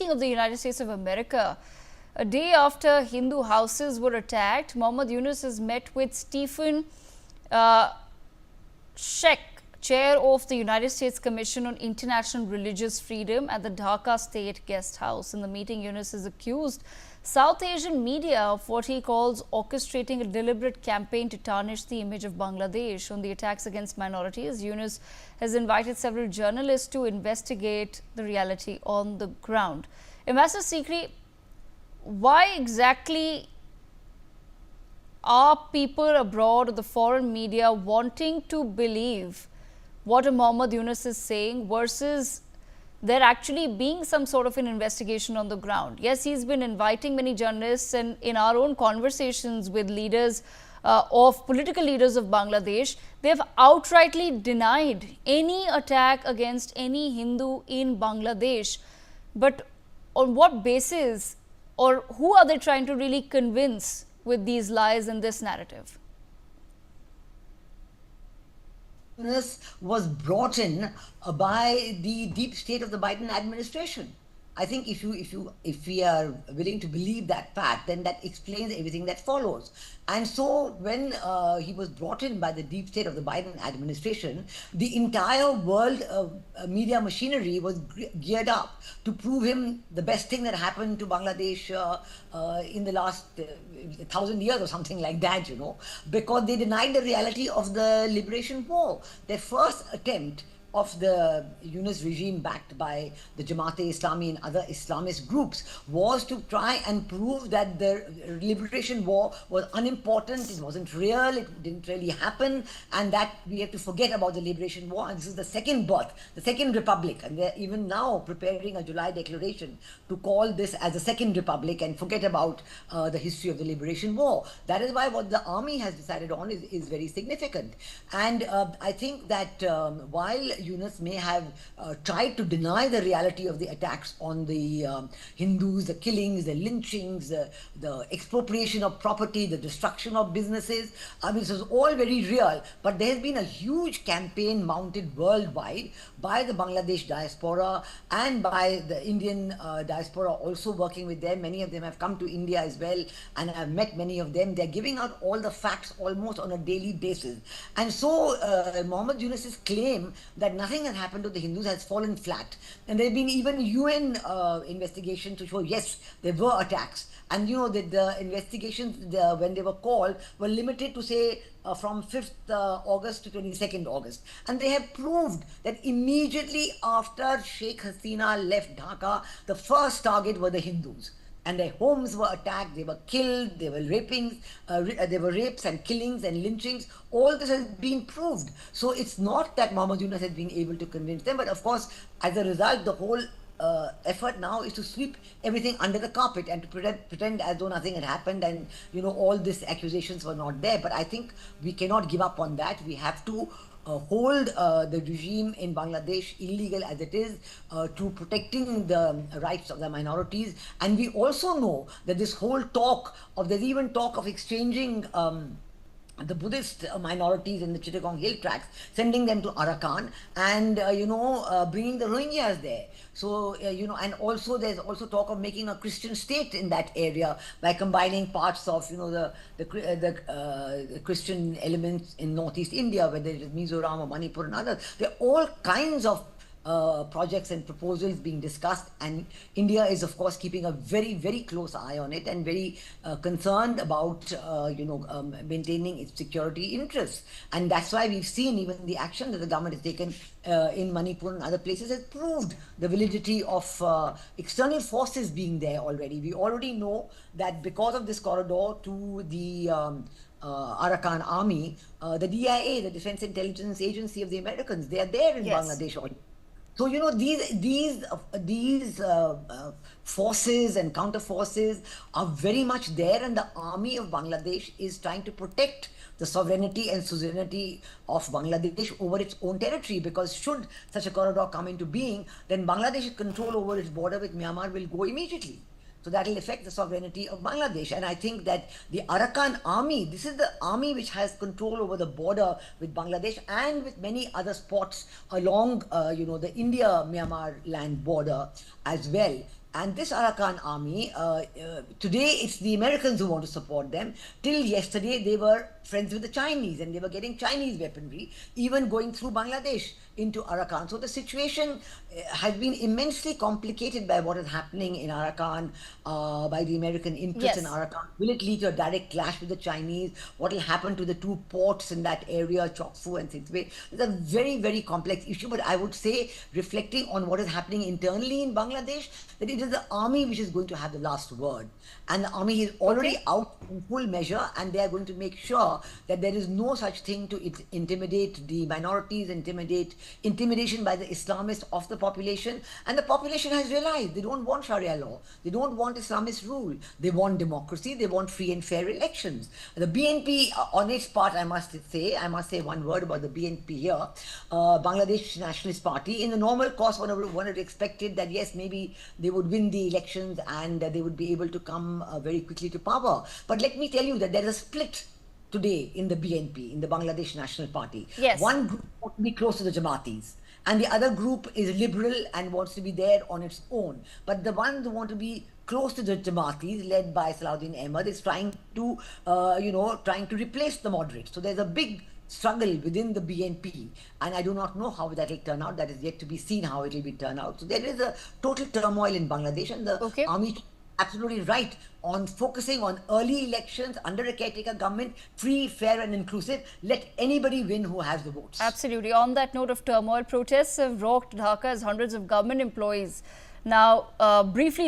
speaking of the United States of America, a day after Hindu houses were attacked, Mohammad Yunus has met with Stephen Sheikh, chair of the United States Commission on International Religious Freedom at the Dhaka State Guest House. In the meeting, Yunus is accused South Asian media of what he calls orchestrating a deliberate campaign to tarnish the image of Bangladesh on the attacks against minorities. Yunus has invited several journalists to investigate the reality on the ground. Ambassador Sikri, why exactly are people abroad or the foreign media wanting to believe what Mohammad Yunus is saying versus there actually being some sort of an investigation on the ground? Yes, he's been inviting many journalists, and in our own conversations with leaders of political leaders of Bangladesh, they've outrightly denied any attack against any Hindu in Bangladesh. But on what basis, or who are they trying to really convince with these lies and this narrative? Was brought in by the deep state of the Biden administration. I think if we are willing to believe that fact, then that explains everything that follows. And so when he was brought in by the deep state of the Biden administration, the entire world media machinery was geared up to prove him the best thing that happened to Bangladesh in the last 1,000 years or something like that, because they denied the reality of the liberation war. Their first attempt of the Yunus regime, backed by the Jamaat-e-Islami and other Islamist groups, was to try and prove that the liberation war was unimportant, it wasn't real, it didn't really happen, and that we have to forget about the liberation war, and this is the second birth, the second republic, and they're even now preparing a July declaration to call this as a second republic and forget about the history of the liberation war. That is why what the army has decided on is very significant. And I think that while Yunus may have tried to deny the reality of the attacks on the Hindus, the killings, the lynchings, the expropriation of property, the destruction of businesses. I mean, this is all very real, but there has been a huge campaign mounted worldwide by the Bangladesh diaspora and by the Indian diaspora, also working with them. Many of them have come to India as well, and I've met many of them. They're giving out all the facts almost on a daily basis. And so Mohammad Yunus's claim that nothing has happened to the Hindus has fallen flat. And there have been even UN investigations to show, yes, there were attacks. And that the investigations, when they were called, were limited to say from 5th August to 22nd August. And they have proved that immediately after Sheikh Hasina left Dhaka, the first target were the Hindus. And their homes were attacked, they were killed, there were there were rapes and killings and lynchings. All this has been proved. So it's not that Mohammad Yunus has been able to convince them, but of course, as a result, the whole effort now is to sweep everything under the carpet and to pretend as though nothing had happened, and all these accusations were not there. But I think we cannot give up on that. We have to hold the regime in Bangladesh, illegal as it is, to protecting the rights of the minorities. And we also know that this whole there's even talk of exchanging the Buddhist minorities in the Chittagong Hill Tracts, sending them to Arakan and, bringing the Rohingyas there. So, and also there's also talk of making a Christian state in that area by combining parts of, the Christian elements in Northeast India, whether it is Mizoram or Manipur and others. There are all kinds of projects and proposals being discussed, and India is of course keeping a very, very close eye on it and very concerned about maintaining its security interests. And that's why we've seen even the action that the government has taken in Manipur and other places has proved the validity of external forces being there already. We already know that because of this corridor to the Arakan army, the DIA, the Defense Intelligence Agency of the Americans, they are there in Bangladesh already. So these forces and counter forces are very much there, and the army of Bangladesh is trying to protect the sovereignty and suzerainty of Bangladesh over its own territory, because should such a corridor come into being, then Bangladesh's control over its border with Myanmar will go immediately. So that will affect the sovereignty of Bangladesh. And I think that the Arakan army, this is the army which has control over the border with Bangladesh and with many other spots along, the India-Myanmar land border as well. And this Arakan army, today it's the Americans who want to support them. Till yesterday, they were friends with the Chinese and they were getting Chinese weaponry, even going through Bangladesh into Arakan. So the situation has been immensely complicated by what is happening in Arakan, by the American interests in Yes. Arakan. Will it lead to a direct clash with the Chinese? What will happen to the two ports in that area, Chokfu and Sittwe? It's a very, very complex issue, but I would say, reflecting on what is happening internally in Bangladesh, that it is the army which is going to have the last word. And the army is already Okay. out in full measure, and they are going to make sure that there is no such thing to intimidate the minorities, intimidation by the Islamists of the population. And the population has realized they don't want Sharia law, they don't want Islamist rule, they want democracy, they want free and fair elections. The BNP, on its part, I must say one word about the BNP here. Bangladesh Nationalist Party, in the normal course, one had expected that yes, maybe they would win the elections and they would be able to come very quickly to power. But let me tell you that there is a split today in the BNP, in the Bangladesh National Party. Yes. One group wants to be close to the Jamaatis, and the other group is liberal and wants to be there on its own. But the ones who want to be close to the Jamaatis, led by Salahuddin Ahmad, is trying to, trying to replace the moderates. So there's a big struggle within the BNP, and I do not know how that will turn out. That is yet to be seen how it will be turned out. So there is a total turmoil in Bangladesh, and the Okay. army absolutely right on focusing on early elections under a caretaker government, free, fair, and inclusive. Let anybody win who has the votes. Absolutely. On that note of turmoil, protests have rocked Dhaka as hundreds of government employees now briefly